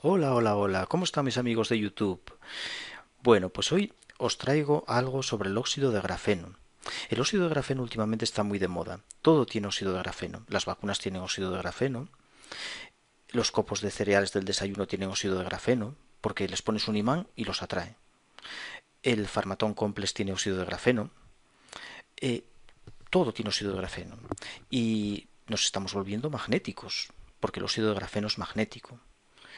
Hola, hola, hola, ¿cómo están mis amigos de YouTube? Bueno, pues hoy os traigo algo sobre el óxido de grafeno. El óxido de grafeno últimamente está muy de moda. Todo tiene óxido de grafeno. Las vacunas tienen óxido de grafeno, los copos de cereales del desayuno tienen óxido de grafeno, porque les pones un imán y los atrae. El Farmatón Complex tiene óxido de grafeno. Eh, Todo tiene óxido de grafeno. Y nos estamos volviendo magnéticos, porque el óxido de grafeno es magnético.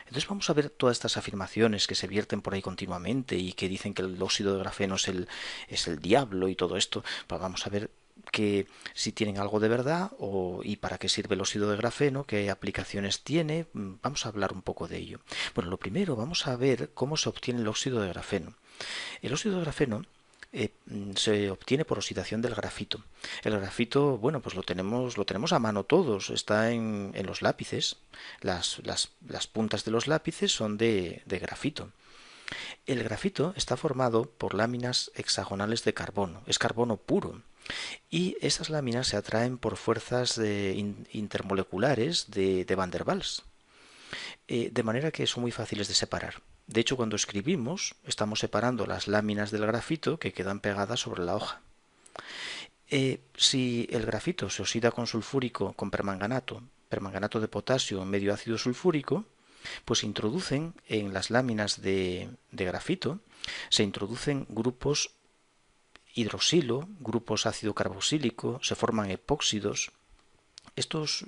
Entonces vamos a ver todas estas afirmaciones que se vierten por ahí continuamente y que dicen que el óxido de grafeno es el diablo y todo esto. Pues vamos a ver que si tienen algo de verdad y para qué sirve el óxido de grafeno, qué aplicaciones tiene. Vamos a hablar un poco de ello. Bueno, lo primero vamos a ver cómo se obtiene el óxido de grafeno. El óxido de grafeno se obtiene por oxidación del grafito. El grafito, bueno, pues lo tenemos a mano todos, está en los lápices. Las puntas de los lápices son de grafito. El grafito está formado por láminas hexagonales de carbono, es carbono puro. Y esas láminas se atraen por fuerzas intermoleculares de Van der Waals, de manera que son muy fáciles de separar. De hecho, cuando escribimos, estamos separando las láminas del grafito que quedan pegadas sobre la hoja. Si el grafito se oxida con sulfúrico, con permanganato de potasio en medio ácido sulfúrico, pues se introducen en las láminas de grafito, se introducen grupos hidroxilo, grupos ácido carboxílico, se forman epóxidos. Estos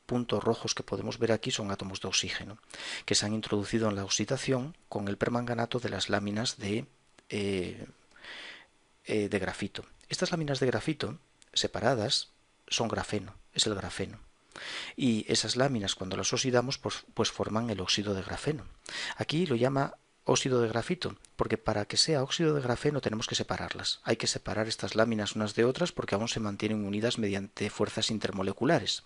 puntos rojos que podemos ver aquí son átomos de oxígeno que se han introducido en la oxidación con el permanganato de las láminas eh, de grafito. Estas láminas de grafito separadas son grafeno, es el grafeno. Y esas láminas cuando las oxidamos pues forman el óxido de grafeno. Aquí lo llama óxido de grafito, porque para que sea óxido de grafeno tenemos que separarlas. Hay que separar estas láminas unas de otras porque aún se mantienen unidas mediante fuerzas intermoleculares.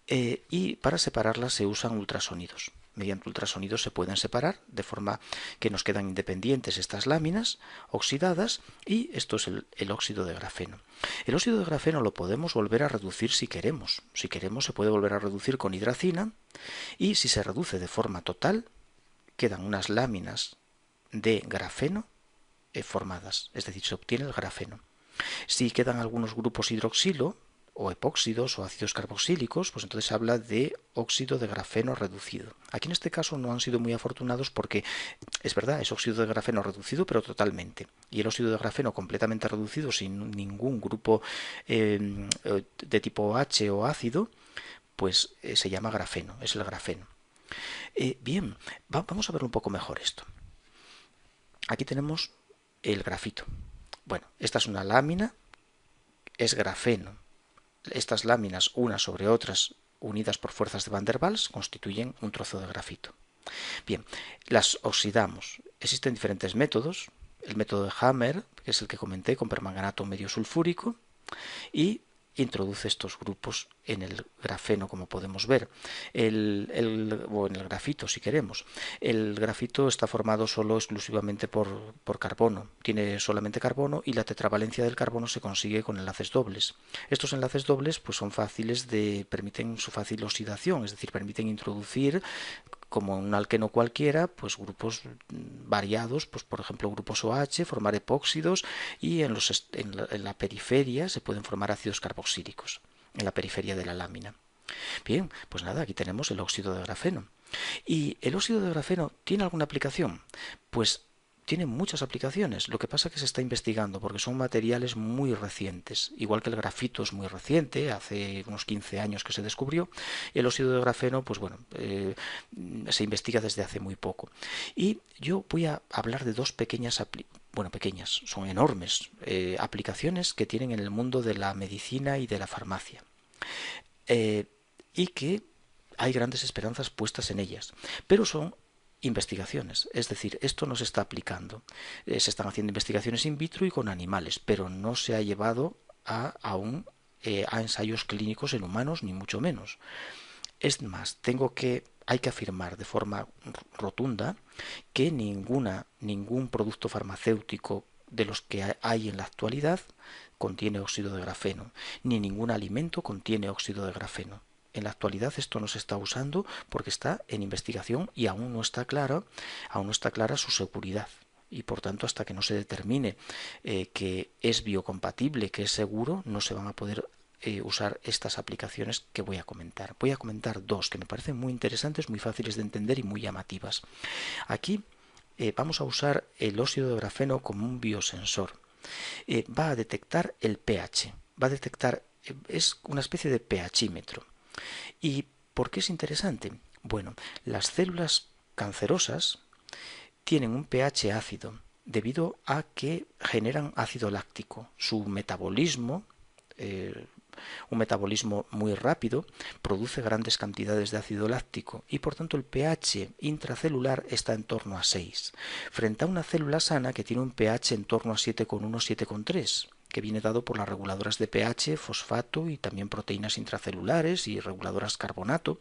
Y para separarlas se usan ultrasonidos. Mediante ultrasonidos se pueden separar de forma que nos quedan independientes estas láminas oxidadas y esto es el óxido de grafeno. El óxido de grafeno lo podemos volver a reducir si queremos. Si queremos se puede volver a reducir con hidracina y si se reduce de forma total quedan unas láminas de grafeno formadas, es decir, se obtiene el grafeno. Si quedan algunos grupos hidroxilo o epóxidos o ácidos carboxílicos, pues entonces se habla de óxido de grafeno reducido. Aquí en este caso no han sido muy afortunados porque es verdad, es óxido de grafeno reducido, pero totalmente. Y el óxido de grafeno completamente reducido sin ningún grupo de tipo H o ácido, pues se llama grafeno, es el grafeno. Bien, vamos a ver un poco mejor esto. Aquí tenemos el grafito. Bueno, esta es una lámina, es grafeno. Estas láminas, unas sobre otras, unidas por fuerzas de Van der Waals, constituyen un trozo de grafito. Bien, las oxidamos. Existen diferentes métodos. El método de Hammer, que es el que comenté, con permanganato medio sulfúrico, y introduce estos grupos en el grafeno, como podemos ver, o en el grafito, si queremos. El grafito está formado solo exclusivamente por carbono, tiene solamente carbono y la tetravalencia del carbono se consigue con enlaces dobles. Estos enlaces dobles pues son fáciles permiten su fácil oxidación, es decir, permiten introducir como un alqueno cualquiera, pues grupos variados, pues por ejemplo grupos OH, formar epóxidos y en la periferia se pueden formar ácidos carboxílicos, en la periferia de la lámina. Bien, pues nada, aquí tenemos el óxido de grafeno. ¿Y el óxido de grafeno tiene alguna aplicación? Pues tiene muchas aplicaciones. Lo que pasa es que se está investigando porque son materiales muy recientes. Igual que el grafito es muy reciente, hace unos 15 años que se descubrió. Y el óxido de grafeno, pues bueno, se investiga desde hace muy poco. Y yo voy a hablar de dos pequeñas, son enormes aplicaciones que tienen en el mundo de la medicina y de la farmacia. Y que hay grandes esperanzas puestas en ellas, pero son investigaciones, es decir, esto no se está aplicando. Se están haciendo investigaciones in vitro y con animales, pero no se ha llevado aún a ensayos clínicos en humanos, ni mucho menos. Es más, hay que afirmar de forma rotunda que ningún producto farmacéutico de los que hay en la actualidad contiene óxido de grafeno, ni ningún alimento contiene óxido de grafeno. En la actualidad esto no se está usando porque está en investigación y aún no está clara su seguridad. Y por tanto, hasta que no se determine que es biocompatible, que es seguro, no se van a poder usar estas aplicaciones que voy a comentar. Voy a comentar dos que me parecen muy interesantes, muy fáciles de entender y muy llamativas. Aquí vamos a usar el óxido de grafeno como un biosensor. Va a detectar el pH, va a detectar, es una especie de pHímetro. ¿Y por qué es interesante? Bueno, las células cancerosas tienen un pH ácido debido a que generan ácido láctico. Su metabolismo, un metabolismo muy rápido, produce grandes cantidades de ácido láctico y por tanto el pH intracelular está en torno a 6, frente a una célula sana que tiene un pH en torno a 7,1, 7,3, que viene dado por las reguladoras de pH, fosfato y también proteínas intracelulares y reguladoras carbonato.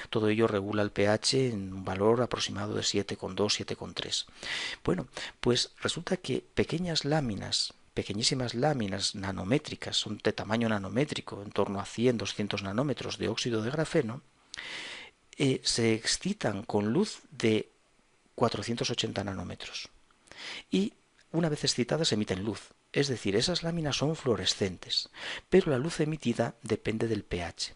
Todo ello regula el pH en un valor aproximado de 7,2, 7,3. Bueno, pues resulta que pequeñísimas láminas nanométricas, son de tamaño nanométrico, en torno a 100, 200 nanómetros de óxido de grafeno, se excitan con luz de 480 nanómetros. Y una vez excitadas emiten luz. Es decir, esas láminas son fluorescentes, pero la luz emitida depende del pH.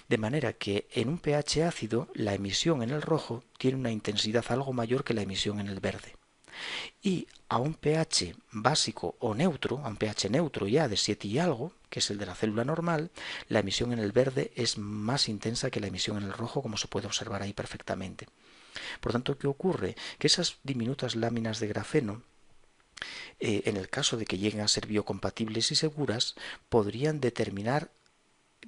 De manera que en un pH ácido la emisión en el rojo tiene una intensidad algo mayor que la emisión en el verde. Y a un pH básico o neutro, a un pH neutro ya de 7 y algo, que es el de la célula normal, la emisión en el verde es más intensa que la emisión en el rojo, como se puede observar ahí perfectamente. Por tanto, ¿qué ocurre? Que esas diminutas láminas de grafeno, en el caso de que lleguen a ser biocompatibles y seguras, podrían determinar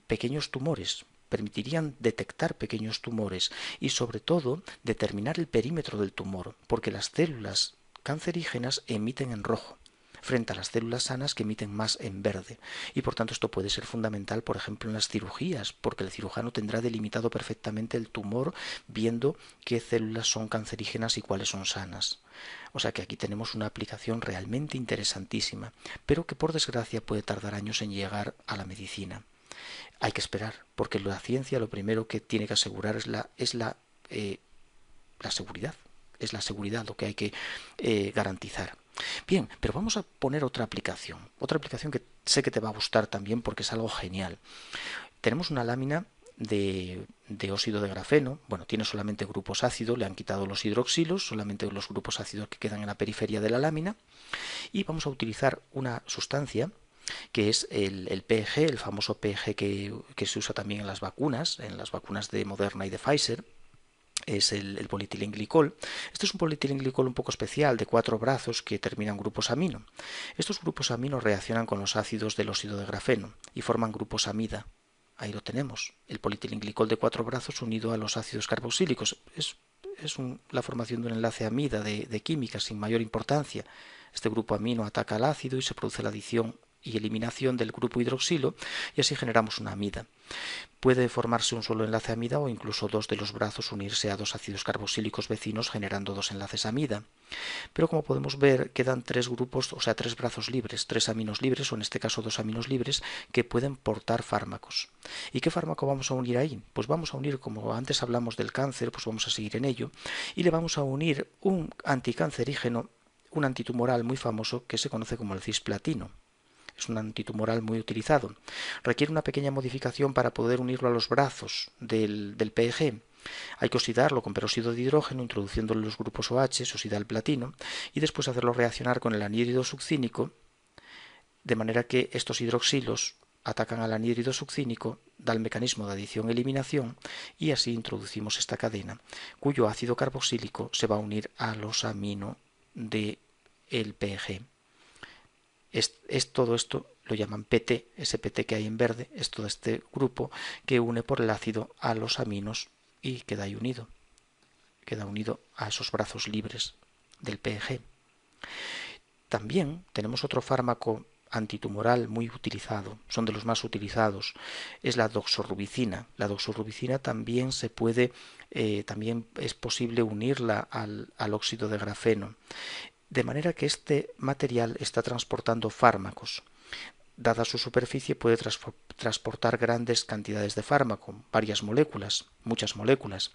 pequeños tumores, permitirían detectar pequeños tumores y sobre todo determinar el perímetro del tumor, porque las células cancerígenas emiten en rojo frente a las células sanas que emiten más en verde. Y por tanto esto puede ser fundamental, por ejemplo, en las cirugías, porque el cirujano tendrá delimitado perfectamente el tumor viendo qué células son cancerígenas y cuáles son sanas. O sea que aquí tenemos una aplicación realmente interesantísima, pero que por desgracia puede tardar años en llegar a la medicina. Hay que esperar, porque la ciencia lo primero que tiene que asegurar es la seguridad. Es la seguridad lo que hay que garantizar. Bien, pero vamos a poner otra aplicación que sé que te va a gustar también porque es algo genial. Tenemos una lámina de óxido de grafeno, bueno, tiene solamente grupos ácidos, le han quitado los hidroxilos, solamente los grupos ácidos que quedan en la periferia de la lámina, y vamos a utilizar una sustancia que es el PEG, el famoso PEG que se usa también en las vacunas de Moderna y de Pfizer. Es el polietilenglicol. Este es un polietilenglicol un poco especial de 4 brazos que terminan grupos amino. Estos grupos amino reaccionan con los ácidos del óxido de grafeno y forman grupos amida. Ahí lo tenemos, el polietilenglicol de 4 brazos unido a los ácidos carboxílicos. Es la formación de un enlace amida de química sin mayor importancia. Este grupo amino ataca al ácido y se produce la adición y eliminación del grupo hidroxilo y así generamos una amida. Puede formarse un solo enlace amida o incluso dos de los brazos unirse a dos ácidos carboxílicos vecinos generando dos enlaces amida. Pero como podemos ver quedan tres grupos, o sea, tres brazos libres, tres aminos libres o en este caso dos aminos libres que pueden portar fármacos. ¿Y qué fármaco vamos a unir ahí? Pues vamos a unir, como antes hablamos del cáncer, pues vamos a seguir en ello y le vamos a unir un anticancerígeno, un antitumoral muy famoso que se conoce como el cisplatino. Es un antitumoral muy utilizado. Requiere una pequeña modificación para poder unirlo a los brazos del PEG. Hay que oxidarlo con peróxido de hidrógeno, introduciéndole los grupos OH, se oxida el platino, y después hacerlo reaccionar con el anhídrido succínico, de manera que estos hidroxilos atacan al anhídrido succínico, da el mecanismo de adición-eliminación, y así introducimos esta cadena, cuyo ácido carboxílico se va a unir a los amino del PEG. Es todo esto, lo llaman PT, ese PT que hay en verde, es todo este grupo que une por el ácido a los aminos y queda ahí unido. Queda unido a esos brazos libres del PEG. También tenemos otro fármaco antitumoral muy utilizado, son de los más utilizados, es la doxorubicina. La doxorubicina también se puede, también es posible unirla al óxido de grafeno. De manera que este material está transportando fármacos. dada su superficie, puede transportar grandes cantidades de fármaco, varias moléculas, muchas moléculas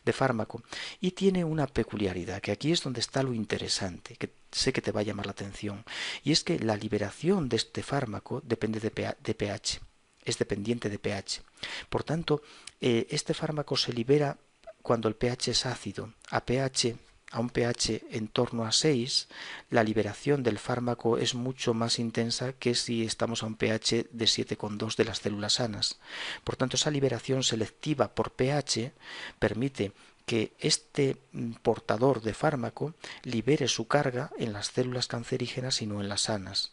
de fármaco, y tiene una peculiaridad, que aquí es donde está lo interesante, que sé que te va a llamar la atención, y es que la liberación de este fármaco depende de pH, es dependiente de pH. Por tanto, este fármaco se libera cuando el pH es ácido. A un pH en torno a 6, la liberación del fármaco es mucho más intensa que si estamos a un pH de 7,2 de las células sanas. Por tanto, esa liberación selectiva por pH permite que este portador de fármaco libere su carga en las células cancerígenas y no en las sanas.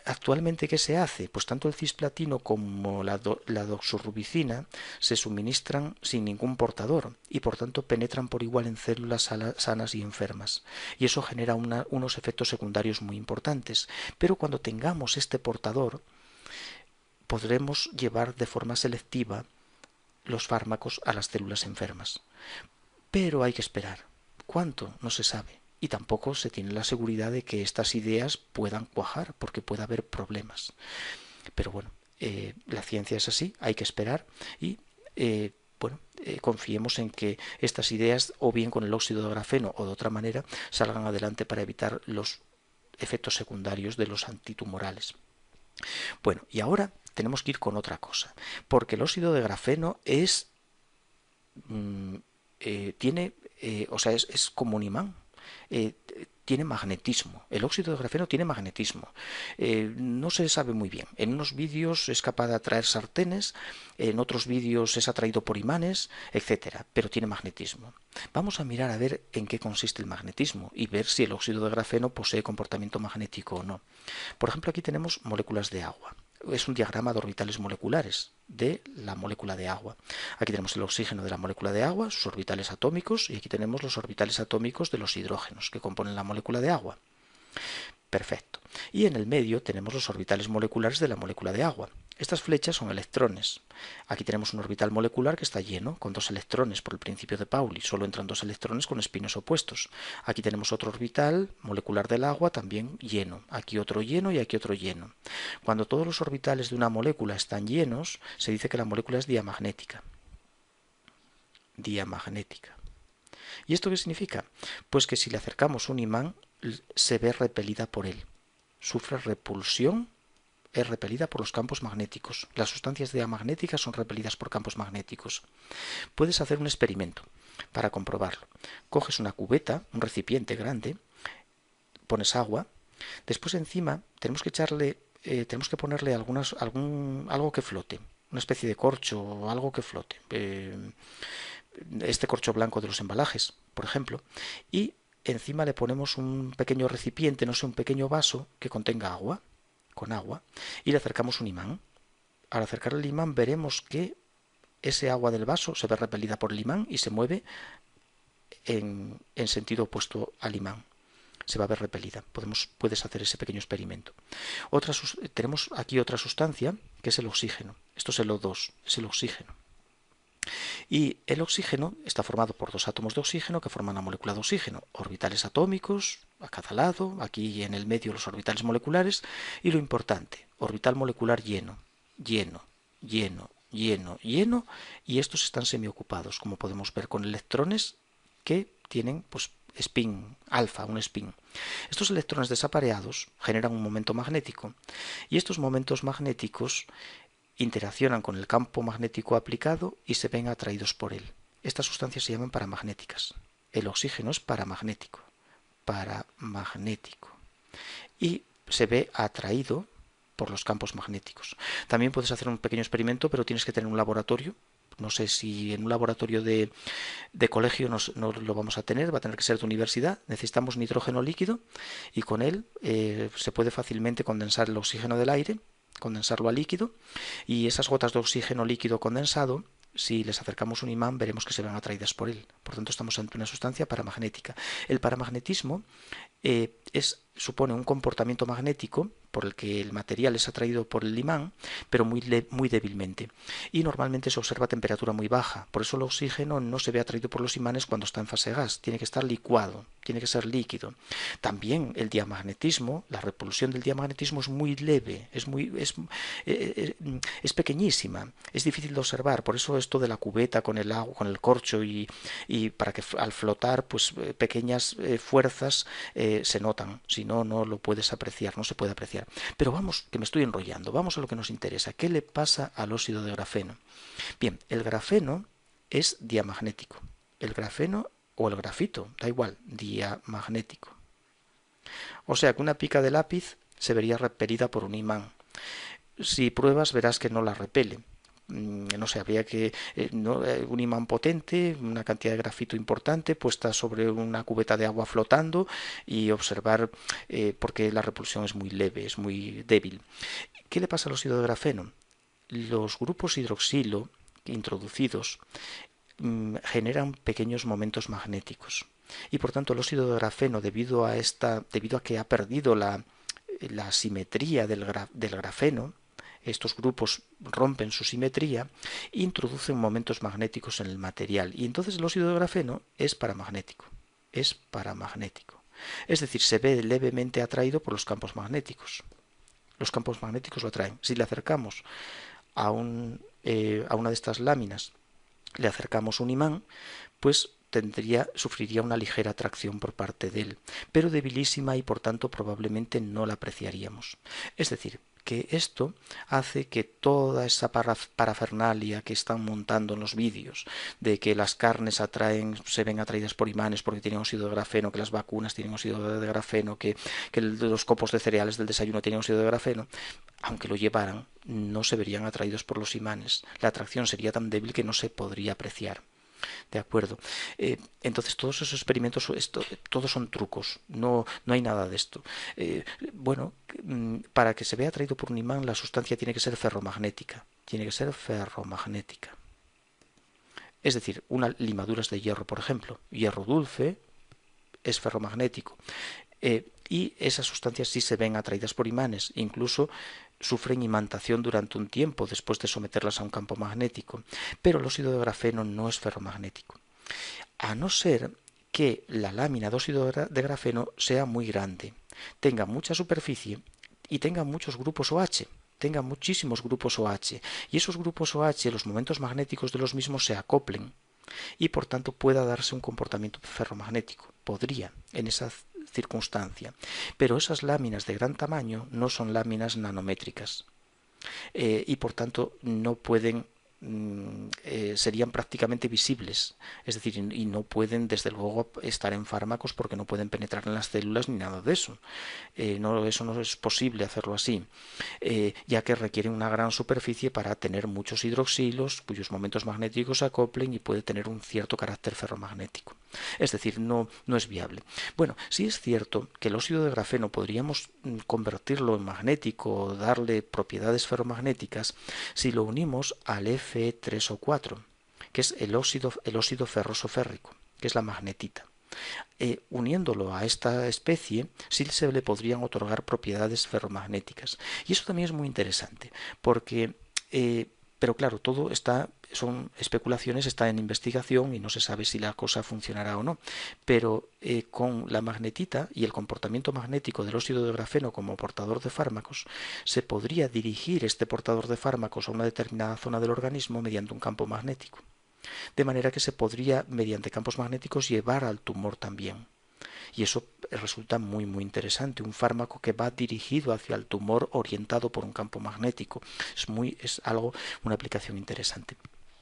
Actualmente, ¿qué se hace? Pues tanto el cisplatino como la doxorubicina se suministran sin ningún portador y por tanto penetran por igual en células sanas y enfermas. Y eso genera unos efectos secundarios muy importantes. Pero cuando tengamos este portador, podremos llevar de forma selectiva los fármacos a las células enfermas. Pero hay que esperar. ¿Cuánto? No se sabe. Y tampoco se tiene la seguridad de que estas ideas puedan cuajar, porque puede haber problemas. Pero bueno, la ciencia es así, hay que esperar y confiemos en que estas ideas, o bien con el óxido de grafeno o de otra manera, salgan adelante para evitar los efectos secundarios de los antitumorales. Bueno, y ahora tenemos que ir con otra cosa, porque el óxido de grafeno es es como un imán. Tiene magnetismo. El óxido de grafeno tiene magnetismo. No se sabe muy bien. En unos vídeos es capaz de atraer sartenes, en otros vídeos es atraído por imanes, etcétera, pero tiene magnetismo. Vamos a mirar a ver en qué consiste el magnetismo y ver si el óxido de grafeno posee comportamiento magnético o no. Por ejemplo, aquí tenemos moléculas de agua. Es un diagrama de orbitales moleculares de la molécula de agua. Aquí tenemos el oxígeno de la molécula de agua, sus orbitales atómicos, y aquí tenemos los orbitales atómicos de los hidrógenos que componen la molécula de agua. Perfecto. Y en el medio tenemos los orbitales moleculares de la molécula de agua. Estas flechas son electrones. Aquí tenemos un orbital molecular que está lleno, con 2 electrones por el principio de Pauli. Solo entran 2 electrones con espinos opuestos. Aquí tenemos otro orbital molecular del agua también lleno. Aquí otro lleno y aquí otro lleno. Cuando todos los orbitales de una molécula están llenos, se dice que la molécula es diamagnética. Diamagnética. ¿Y esto qué significa? Pues que si le acercamos un imán, se ve repelida por él. Sufre repulsión, es repelida por los campos magnéticos. Las sustancias diamagnéticas son repelidas por campos magnéticos. Puedes hacer un experimento para comprobarlo. Coges una cubeta, un recipiente grande, pones agua, después encima tenemos que ponerle algo que flote, una especie de corcho o algo que flote. Este corcho blanco de los embalajes, por ejemplo, y encima le ponemos un pequeño recipiente, no sé, un pequeño vaso que contenga agua, con agua, y le acercamos un imán. Al acercar el imán veremos que ese agua del vaso se ve repelida por el imán y se mueve en sentido opuesto al imán. Se va a ver repelida. Puedes hacer ese pequeño experimento. Tenemos aquí otra sustancia que es el oxígeno. Esto es el O2, es el oxígeno. Y el oxígeno está formado por 2 átomos de oxígeno que forman la molécula de oxígeno, orbitales atómicos a cada lado, aquí en el medio los orbitales moleculares, y lo importante, orbital molecular lleno, lleno, lleno, lleno, lleno, y estos están semiocupados, como podemos ver, con electrones que tienen spin alfa, un spin. Estos electrones desapareados generan un momento magnético, y estos momentos magnéticos interaccionan con el campo magnético aplicado y se ven atraídos por él. Estas sustancias se llaman paramagnéticas. El oxígeno es paramagnético. Paramagnético. Y se ve atraído por los campos magnéticos. También puedes hacer un pequeño experimento, pero tienes que tener un laboratorio. No sé si en un laboratorio de colegio no lo vamos a tener, va a tener que ser de universidad. Necesitamos nitrógeno líquido y con él se puede fácilmente condensar el oxígeno del aire, condensarlo a líquido, y esas gotas de oxígeno líquido condensado, si les acercamos un imán, veremos que se ven atraídas por él. Por tanto, estamos ante una sustancia paramagnética. El paramagnetismo supone un comportamiento magnético por el que el material es atraído por el imán, pero muy débilmente. Y normalmente se observa a temperatura muy baja. Por eso el oxígeno no se ve atraído por los imanes cuando está en fase gas. Tiene que estar licuado, tiene que ser líquido. También el diamagnetismo, la repulsión del diamagnetismo es muy leve, es pequeñísima, es difícil de observar. Por eso esto de la cubeta con el agua, con el corcho y para que al flotar, pues pequeñas fuerzas se notan. Si no, no lo puedes apreciar, no se puede apreciar. Pero vamos, que me estoy enrollando, vamos a lo que nos interesa. ¿Qué le pasa al óxido de grafeno? Bien, el grafeno es diamagnético. El grafeno o el grafito, da igual, diamagnético. O sea que una pica de lápiz se vería repelida por un imán. Si pruebas verás que no la repele. No sé, habría que un imán potente, una cantidad de grafito importante puesta sobre una cubeta de agua flotando y observar porque la repulsión es muy leve, es muy débil. ¿Qué le pasa al óxido de grafeno? Los grupos hidroxilo introducidos generan pequeños momentos magnéticos y por tanto el óxido de grafeno debido a que ha perdido la simetría del grafeno, estos grupos rompen su simetría e introducen momentos magnéticos en el material y entonces el óxido de grafeno es paramagnético. Es decir, se ve levemente atraído por los campos magnéticos. Los campos magnéticos lo atraen. Si le acercamos a una de estas láminas, le acercamos un imán, pues sufriría una ligera atracción por parte de él, pero debilísima y por tanto probablemente no la apreciaríamos. Es decir, que esto hace que toda esa parafernalia que están montando en los vídeos, de que las carnes se ven atraídas por imanes porque tienen óxido de grafeno, que las vacunas tienen óxido de grafeno, que los copos de cereales del desayuno tienen óxido de grafeno, aunque lo llevaran, no se verían atraídos por los imanes. La atracción sería tan débil que no se podría apreciar. ¿De acuerdo? Entonces todos esos experimentos, todos son trucos, no hay nada de esto. Bueno, para que se vea atraído por un imán, la sustancia tiene que ser ferromagnética. Es decir, unas limaduras de hierro, por ejemplo. Hierro dulce es ferromagnético. Y esas sustancias sí se ven atraídas por imanes, incluso sufren imantación durante un tiempo después de someterlas a un campo magnético, pero el óxido de grafeno no es ferromagnético, a no ser que la lámina de óxido de grafeno sea muy grande, tenga mucha superficie y tenga muchos grupos OH, tenga muchísimos grupos OH, y esos grupos OH, los momentos magnéticos de los mismos se acoplen y por tanto pueda darse un comportamiento ferromagnético. Podría, en esa circunstancia. Pero esas láminas de gran tamaño no son láminas nanométricas y por tanto no pueden serían prácticamente visibles, es decir, y no pueden desde luego estar en fármacos porque no pueden penetrar en las células ni nada de eso. Eso no es posible hacerlo así, ya que requiere una gran superficie para tener muchos hidroxilos cuyos momentos magnéticos se acoplen y puede tener un cierto carácter ferromagnético. Es decir, no es viable. Bueno, sí es cierto que el óxido de grafeno podríamos convertirlo en magnético, darle propiedades ferromagnéticas si lo unimos al Fe3 o 4, que es el óxido ferroso férrico, que es la magnetita. Uniéndolo a esta especie, sí se le podrían otorgar propiedades ferromagnéticas. Y eso también es muy interesante, porque pero claro, son especulaciones, está en investigación y no se sabe si la cosa funcionará o no. Pero con la magnetita y el comportamiento magnético del óxido de grafeno como portador de fármacos, se podría dirigir este portador de fármacos a una determinada zona del organismo mediante un campo magnético. De manera que se podría, mediante campos magnéticos, llevar al tumor también. Y eso resulta muy interesante, un fármaco que va dirigido hacia el tumor orientado por un campo magnético. Es una aplicación interesante.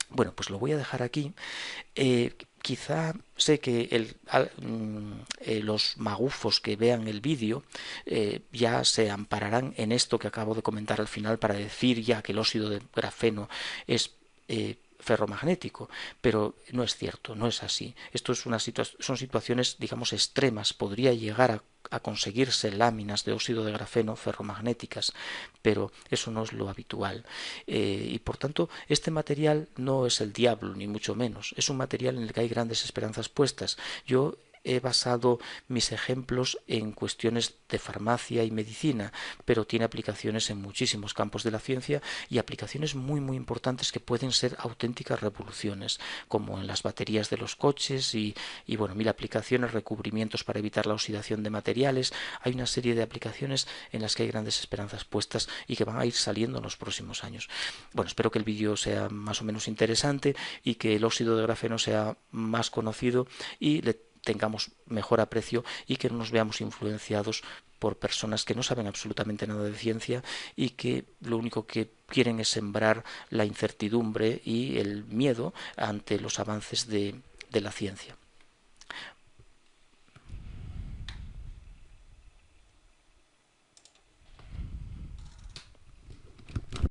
Bueno, pues lo voy a dejar aquí. Quizá sé que los magufos que vean el vídeo ya se ampararán en esto que acabo de comentar al final para decir ya que el óxido de grafeno es ferromagnético, pero no es cierto, no es así. Esto son situaciones, digamos, extremas. Podría llegar a conseguirse láminas de óxido de grafeno ferromagnéticas, pero eso no es lo habitual. Y por tanto, este material no es el diablo, ni mucho menos. Es un material en el que hay grandes esperanzas puestas. Yo he basado mis ejemplos en cuestiones de farmacia y medicina, pero tiene aplicaciones en muchísimos campos de la ciencia y aplicaciones muy importantes que pueden ser auténticas revoluciones, como en las baterías de los coches y bueno, mil aplicaciones, recubrimientos para evitar la oxidación de materiales. Hay una serie de aplicaciones en las que hay grandes esperanzas puestas y que van a ir saliendo en los próximos años. Bueno, espero que el vídeo sea más o menos interesante y que el óxido de grafeno sea más conocido y le tengamos mejor aprecio y que no nos veamos influenciados por personas que no saben absolutamente nada de ciencia y que lo único que quieren es sembrar la incertidumbre y el miedo ante los avances de la ciencia.